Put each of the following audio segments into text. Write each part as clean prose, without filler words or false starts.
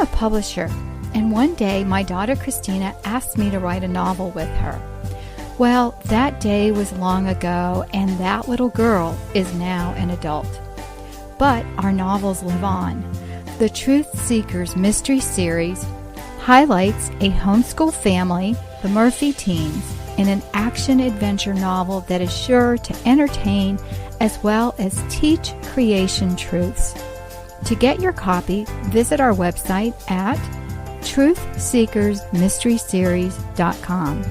a publisher, and one day my daughter Christina asked me to write a novel with her. Well, that day was long ago, and that little girl is now an adult. But our novels live on. The Truth Seekers Mystery Series highlights a homeschool family, the Murphy teens, in an action-adventure novel that is sure to entertain as well as teach creation truths. To get your copy, visit our website at truthseekersmysteryseries.com.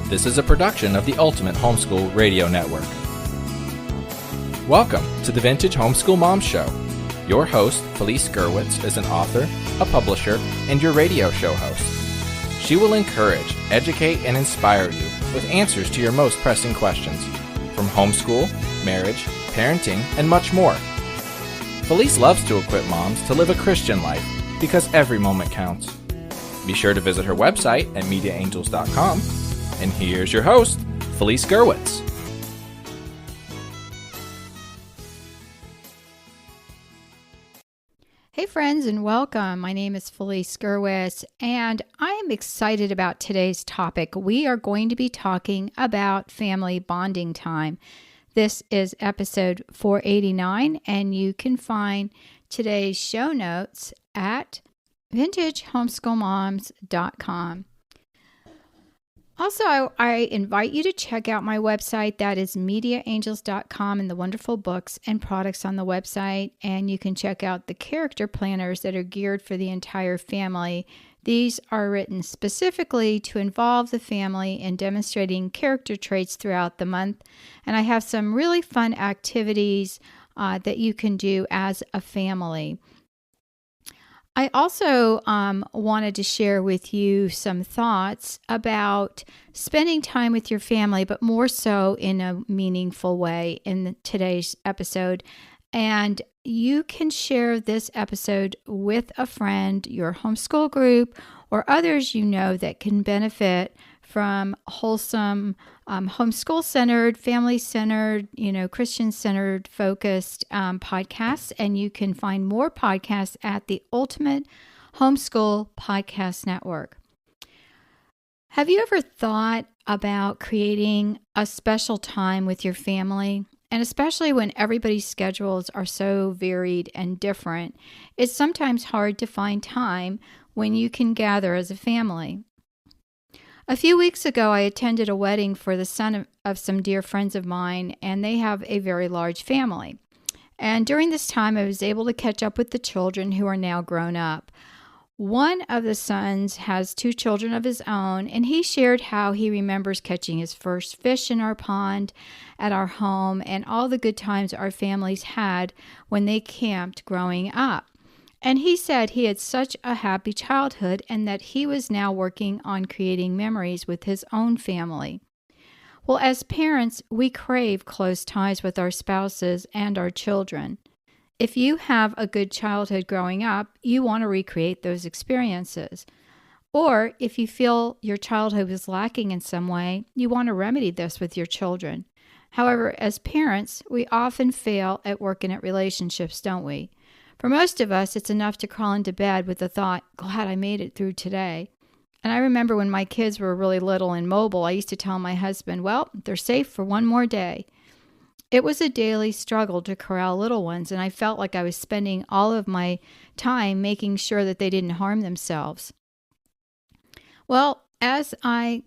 This is a production of the Ultimate Homeschool Radio Network. Welcome to the Vintage Homeschool Mom Show. Your host, Felice is an author, a publisher, and your radio show host. She will encourage, educate, and inspire you with answers to your most pressing questions from homeschool, marriage, parenting, and much more. Felice loves to equip moms to live a Christian life because every moment counts. Be sure to visit her website at mediaangels.com. And here's your host, Felice Gerwitz. Hey friends, and welcome. My name is Felice Gerwitz, and I am excited about today's topic. We are going to be talking about family bonding time. This is episode 489, and you can find today's show notes at vintagehomeschoolmoms.com. Also, I invite you to check out my website. That is mediaangels.com, and the wonderful books and products on the website. And you can check out the character planners that are geared for the entire family. These are written specifically to involve the family in demonstrating character traits throughout the month. And I have some really fun activities that you can do as a family. I also wanted to share with you some thoughts about spending time with your family, but more so in a meaningful way in today's episode. And you can share this episode with a friend, your homeschool group, or others you know that can benefit from wholesome, homeschool-centered, family-centered, Christian-centered, focused podcasts. And you can find more podcasts at the Ultimate Homeschool Podcast Network. Have you ever thought about creating a special time with your family? And especially when everybody's schedules are so varied and different, it's sometimes hard to find time when you can gather as a family. A few weeks ago, I attended a wedding for the son of some dear friends of mine, and they have a very large family. And during this time, I was able to catch up with the children who are now grown up. One of the sons has 2 children of his own, and he shared how he remembers catching his first fish in our pond at our home and all the good times our families had when they camped growing up. And he said he had such a happy childhood and that he was now working on creating memories with his own family. Well, as parents, we crave close ties with our spouses and our children. If you have a good childhood growing up, you want to recreate those experiences. Or if you feel your childhood was lacking in some way, you want to remedy this with your children. However, as parents, we often fail at working at relationships, don't we? For most of us, it's enough to crawl into bed with the thought, glad I made it through today. And I remember when my kids were really little and mobile, I used to tell my husband, well, they're safe for one more day. It was a daily struggle to corral little ones, and I felt like I was spending all of my time making sure that they didn't harm themselves. Well, as I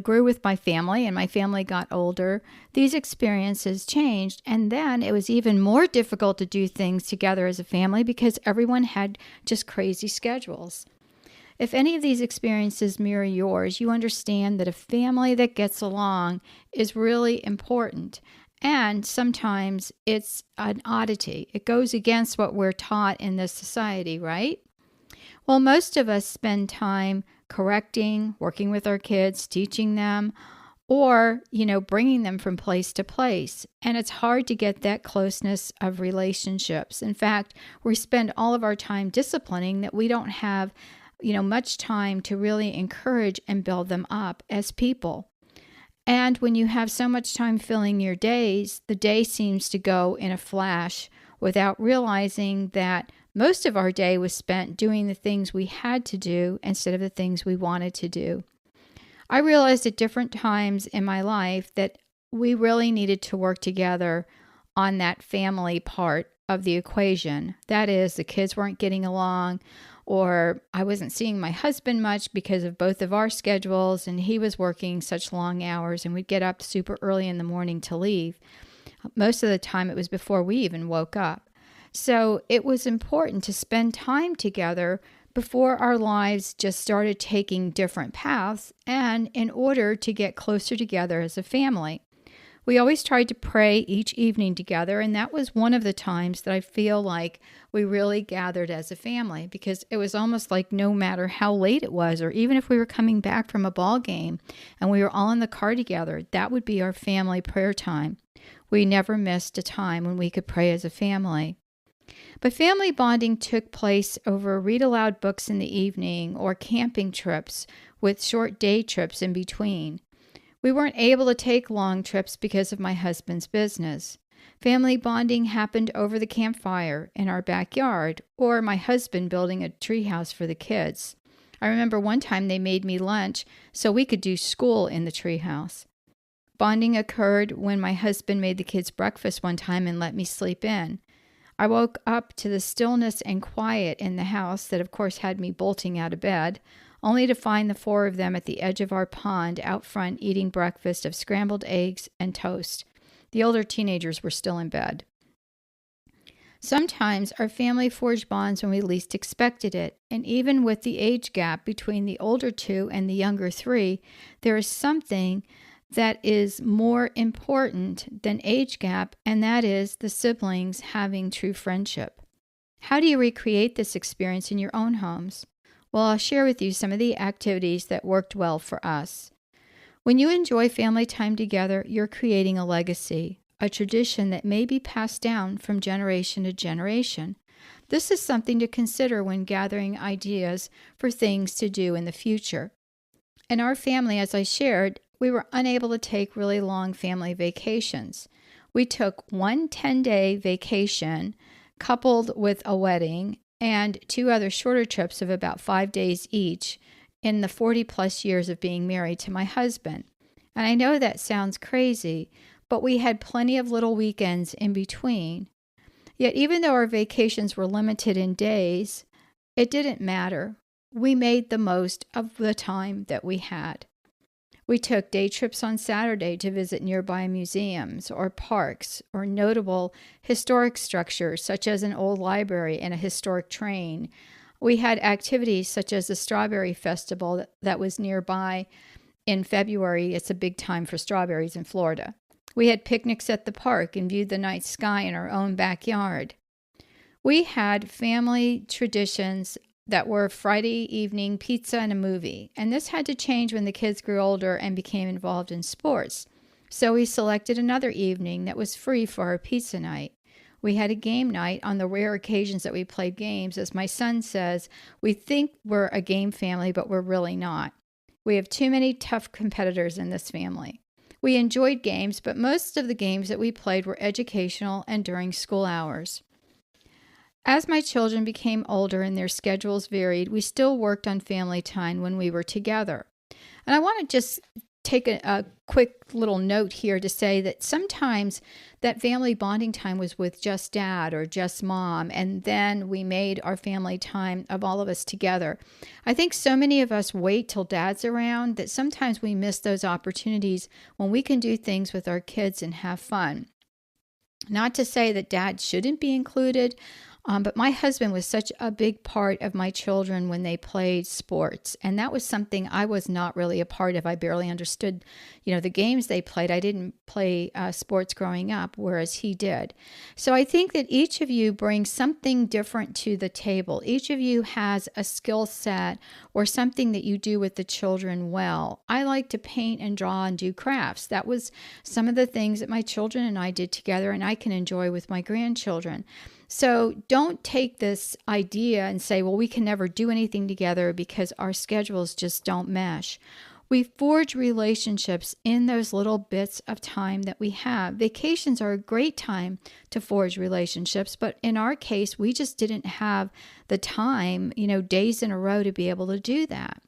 grew with my family and my family got older, these experiences changed. And then it was even more difficult to do things together as a family because everyone had just crazy schedules. If any of these experiences mirror yours, you understand that a family that gets along is really important. And sometimes it's an oddity. It goes against what we're taught in this society, right? Well, most of us spend time correcting, working with our kids, teaching them, or, bringing them from place to place. And it's hard to get that closeness of relationships. In fact, we spend all of our time disciplining that we don't have, much time to really encourage and build them up as people. And when you have so much time filling your days, the day seems to go in a flash without realizing that most of our day was spent doing the things we had to do instead of the things we wanted to do. I realized at different times in my life that we really needed to work together on that family part of the equation. That is, the kids weren't getting along, or I wasn't seeing my husband much because of both of our schedules, and he was working such long hours, and we'd get up super early in the morning to leave. Most of the time it was before we even woke up. So it was important to spend time together before our lives just started taking different paths, and in order to get closer together as a family. We always tried to pray each evening together, and that was one of the times that I feel like we really gathered as a family, because it was almost like no matter how late it was, or even if we were coming back from a ball game and we were all in the car together, that would be our family prayer time. We never missed a time when we could pray as a family. But family bonding took place over read-aloud books in the evening or camping trips with short day trips in between. We weren't able to take long trips because of my husband's business. Family bonding happened over the campfire in our backyard, or my husband building a treehouse for the kids. I remember one time they made me lunch so we could do school in the treehouse. Bonding occurred when my husband made the kids breakfast one time and let me sleep in. I woke up to the stillness and quiet in the house that, of course, had me bolting out of bed, only to find the four of them at the edge of our pond out front eating breakfast of scrambled eggs and toast. The older teenagers were still in bed. Sometimes our family forged bonds when we least expected it, and even with the age gap between the older two and the younger three, there is something that is more important than age gap, and that is the siblings having true friendship. How do you recreate this experience in your own homes? Well, I'll share with you some of the activities that worked well for us. When you enjoy family time together, you're creating a legacy, a tradition that may be passed down from generation to generation. This is something to consider when gathering ideas for things to do in the future. In our family, as I shared, we were unable to take really long family vacations. We took one 10-day vacation coupled with a wedding and 2 other shorter trips of about 5 days each in the 40-plus years of being married to my husband. And I know that sounds crazy, but we had plenty of little weekends in between. Yet even though our vacations were limited in days, it didn't matter. We made the most of the time that we had. We took day trips on Saturday to visit nearby museums or parks or notable historic structures such as an old library and a historic train. We had activities such as the Strawberry Festival that was nearby in February. It's a big time for strawberries in Florida. We had picnics at the park and viewed the night sky in our own backyard. We had family traditions that were Friday evening pizza and a movie, and this had to change when the kids grew older and became involved in sports. So we selected another evening that was free for our pizza night. We had a game night on the rare occasions that we played games. As my son says, we think we're a game family, but we're really not. We have too many tough competitors in this family. We enjoyed games, but most of the games that we played were educational and during school hours. As my children became older and their schedules varied, we still worked on family time when we were together. And I want to just take a quick little note here to say that sometimes that family bonding time was with just dad or just mom, and then we made our family time of all of us together. I think so many of us wait till dad's around that sometimes we miss those opportunities when we can do things with our kids and have fun. Not to say that dad shouldn't be included, but my husband was such a big part of my children when they played sports. And that was something I was not really a part of. I barely understood, the games they played. I didn't play sports growing up, whereas he did. So I think that each of you brings something different to the table. Each of you has a skill set or something that you do with the children well. I like to paint and draw and do crafts. That was some of the things that my children and I did together, and I can enjoy with my grandchildren. So don't take this idea and say, well, we can never do anything together because our schedules just don't mesh. We forge relationships in those little bits of time that we have. Vacations are a great time to forge relationships, but in our case, we just didn't have the time, days in a row to be able to do that.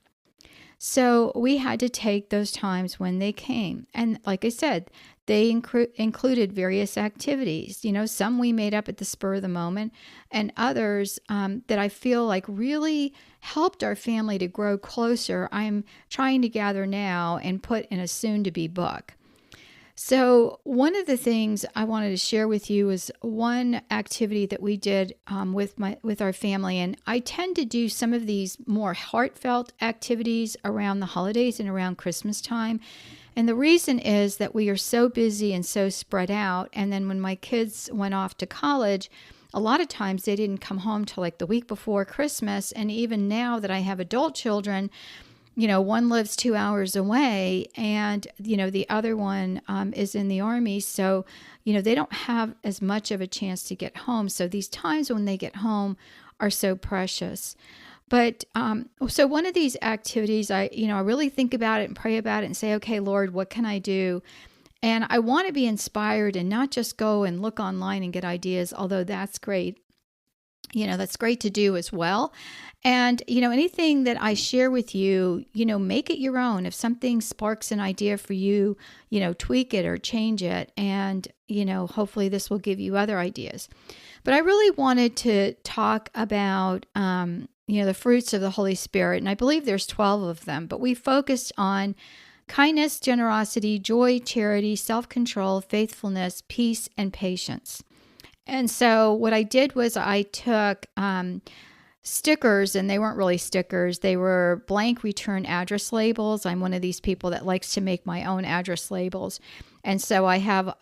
So we had to take those times when they came. And like I said, they included various activities. Some we made up at the spur of the moment, and others that I feel like really helped our family to grow closer. I'm trying to gather now and put in a soon-to-be book. So one of the things I wanted to share with you is one activity that we did with our family, and I tend to do some of these more heartfelt activities around the holidays and around Christmas time. And the reason is that we are so busy and so spread out. And then when my kids went off to college, a lot of times they didn't come home till like the week before Christmas. And even now that I have adult children, one lives 2 hours away, and, the other one is in the Army. So, they don't have as much of a chance to get home. So these times when they get home are so precious. But so one of these activities, I really think about it and pray about it and say, okay, Lord, what can I do? And I want to be inspired and not just go and look online and get ideas, although that's great. That's great to do as well. And, anything that I share with you, make it your own. If something sparks an idea for you, tweak it or change it. And, hopefully this will give you other ideas. But I really wanted to talk about, the fruits of the Holy Spirit. And I believe there's 12 of them, but we focused on kindness, generosity, joy, charity, self-control, faithfulness, peace, and patience. And so what I did was I took stickers, and they weren't really stickers. They were blank return address labels. I'm one of these people that likes to make my own address labels. And so I have,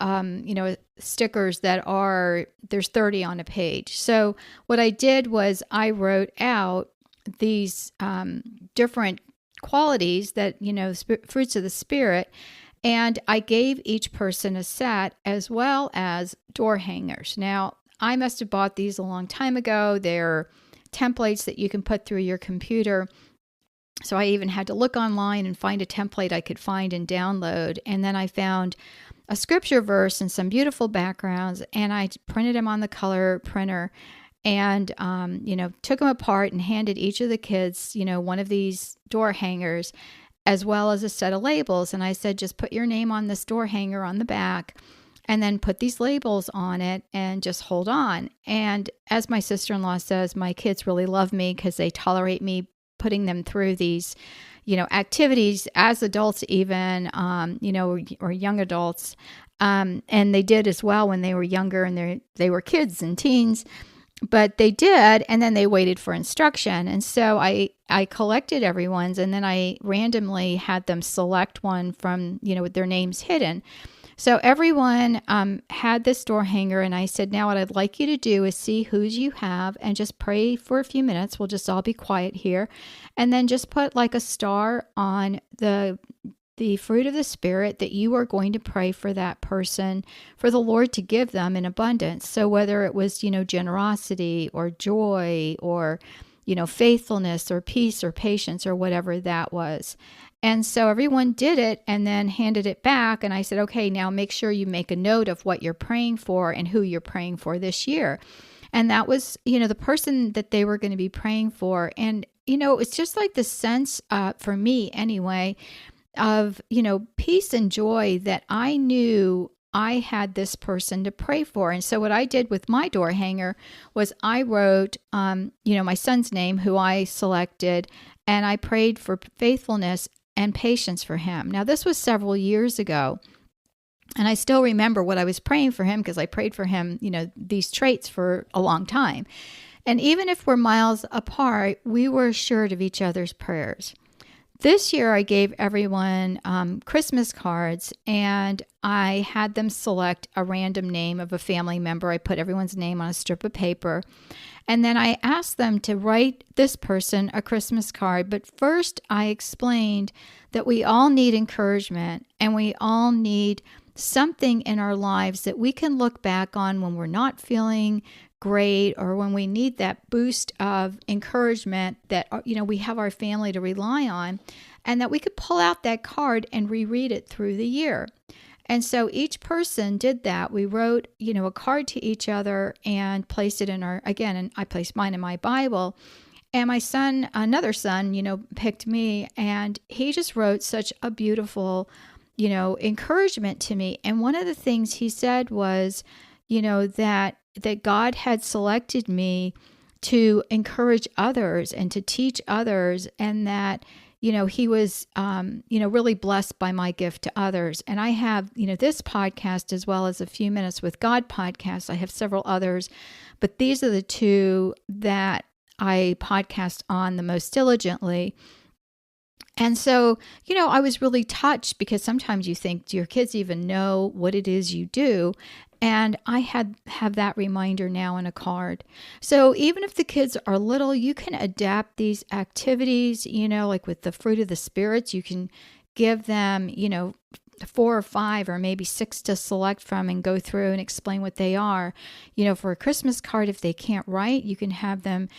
stickers there's 30 on a page. So what I did was I wrote out these different qualities that, fruits of the Spirit. And I gave each person a set as well as door hangers. Now, I must have bought these a long time ago. They're templates that you can put through your computer. So I even had to look online and find a template I could find and download. And then I found a scripture verse and some beautiful backgrounds, and I printed them on the color printer and, took them apart and handed each of the kids, one of these door hangers, as well as a set of labels. And I said, just put your name on this door hanger on the back, and then put these labels on it and just hold on. And as my sister-in-law says, my kids really love me because they tolerate me putting them through these, activities as adults even, or young adults. And they did as well when they were younger and they were kids and teens. But they did, and then they waited for instruction. And so I collected everyone's, and then I randomly had them select one from, with their names hidden. So everyone had this door hanger, and I said, now what I'd like you to do is see whose you have and just pray for a few minutes. We'll just all be quiet here. And then just put like a star on the fruit of the Spirit that you are going to pray for that person, for the Lord to give them in abundance. So whether it was, generosity or joy or, faithfulness or peace or patience or whatever that was. And so everyone did it and then handed it back. And I said, okay, now make sure you make a note of what you're praying for and who you're praying for this year. And that was, the person that they were going to be praying for. And, it's just like the sense, for me anyway, of, peace and joy that I knew I had this person to pray for. And so what I did with my door hanger was I wrote, my son's name, who I selected, and I prayed for faithfulness and patience for him. Now, this was several years ago, and I still remember what I was praying for him because I prayed for him, these traits for a long time. And even if we're miles apart, we were assured of each other's prayers. This year, I gave everyone Christmas cards, and I had them select a random name of a family member. I put everyone's name on a strip of paper, and then I asked them to write this person a Christmas card. But first, I explained that we all need encouragement, and we all need something in our lives that we can look back on when we're not feeling great, or when we need that boost of encouragement that, we have our family to rely on, and that we could pull out that card and reread it through the year. And so each person did that. We wrote, a card to each other and placed it in and I placed mine in my Bible. And my son, another son, picked me, and he just wrote such a beautiful, encouragement to me. And one of the things he said was, that God had selected me to encourage others and to teach others, and that he was, really blessed by my gift to others. And I have, this podcast as well as a Few Minutes with God podcast. I have several others, but these are the two that I podcast on the most diligently. And so, I was really touched, because sometimes you think, do your kids even know what it is you do? And I have that reminder now in a card. So even if the kids are little, you can adapt these activities, like with the fruit of the spirits, you can give them, 4 or 5 or maybe 6 to select from and go through and explain what they are. For a Christmas card, if they can't write, you can have them,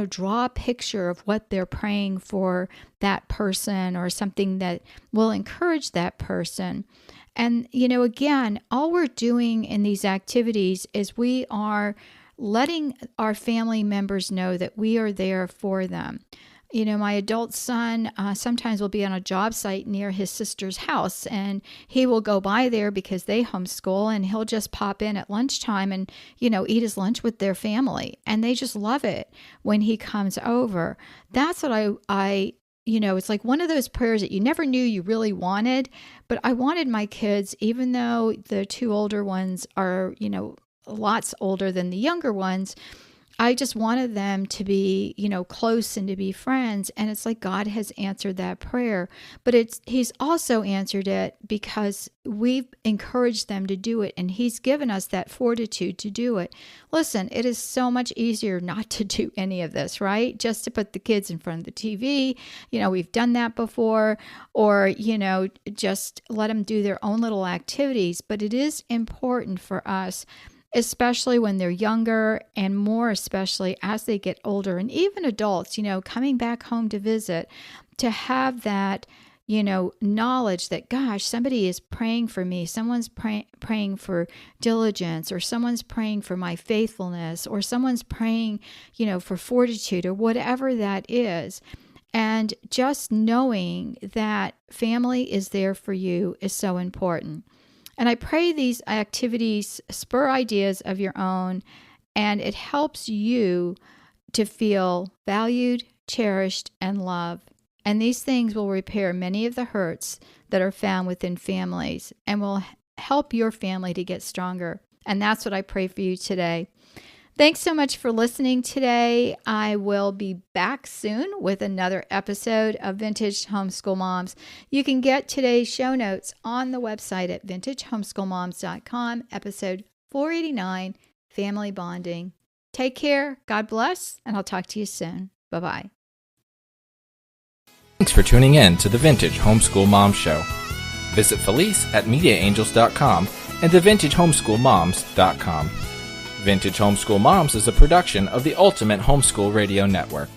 draw a picture of what they're praying for that person, or something that will encourage that person. And, again, all we're doing in these activities is we are letting our family members know that we are there for them. My adult son sometimes will be on a job site near his sister's house, and he will go by there because they homeschool, and he'll just pop in at lunchtime and, eat his lunch with their family. And they just love it when he comes over. That's what I it's like one of those prayers that you never knew you really wanted, but I wanted my kids, even though the 2 older ones are, lots older than the younger ones, I just wanted them to be, close and to be friends. And it's like God has answered that prayer, but He's also answered it because we've encouraged them to do it, and He's given us that fortitude to do it. Listen, it is so much easier not to do any of this, right? Just to put the kids in front of the TV. We've done that before, or, just let them do their own little activities. But it is important for us, especially when they're younger, and more especially as they get older, and even adults, coming back home to visit, to have that, knowledge that, gosh, somebody is praying for me. Someone's praying for diligence, or someone's praying for my faithfulness, or someone's praying, for fortitude, or whatever that is. And just knowing that family is there for you is so important. And I pray these activities spur ideas of your own, and it helps you to feel valued, cherished, and loved. And these things will repair many of the hurts that are found within families, and will help your family to get stronger. And that's what I pray for you today. Thanks so much for listening today. I will be back soon with another episode of Vintage Homeschool Moms. You can get today's show notes on the website at vintagehomeschoolmoms.com, episode 489, Family Bonding. Take care, God bless, and I'll talk to you soon. Bye-bye. Thanks for tuning in to the Vintage Homeschool Moms Show. Visit Felice at MediaAngels.com and thevintagehomeschoolmoms.com. Vintage Homeschool Moms is a production of the Ultimate Homeschool Radio Network.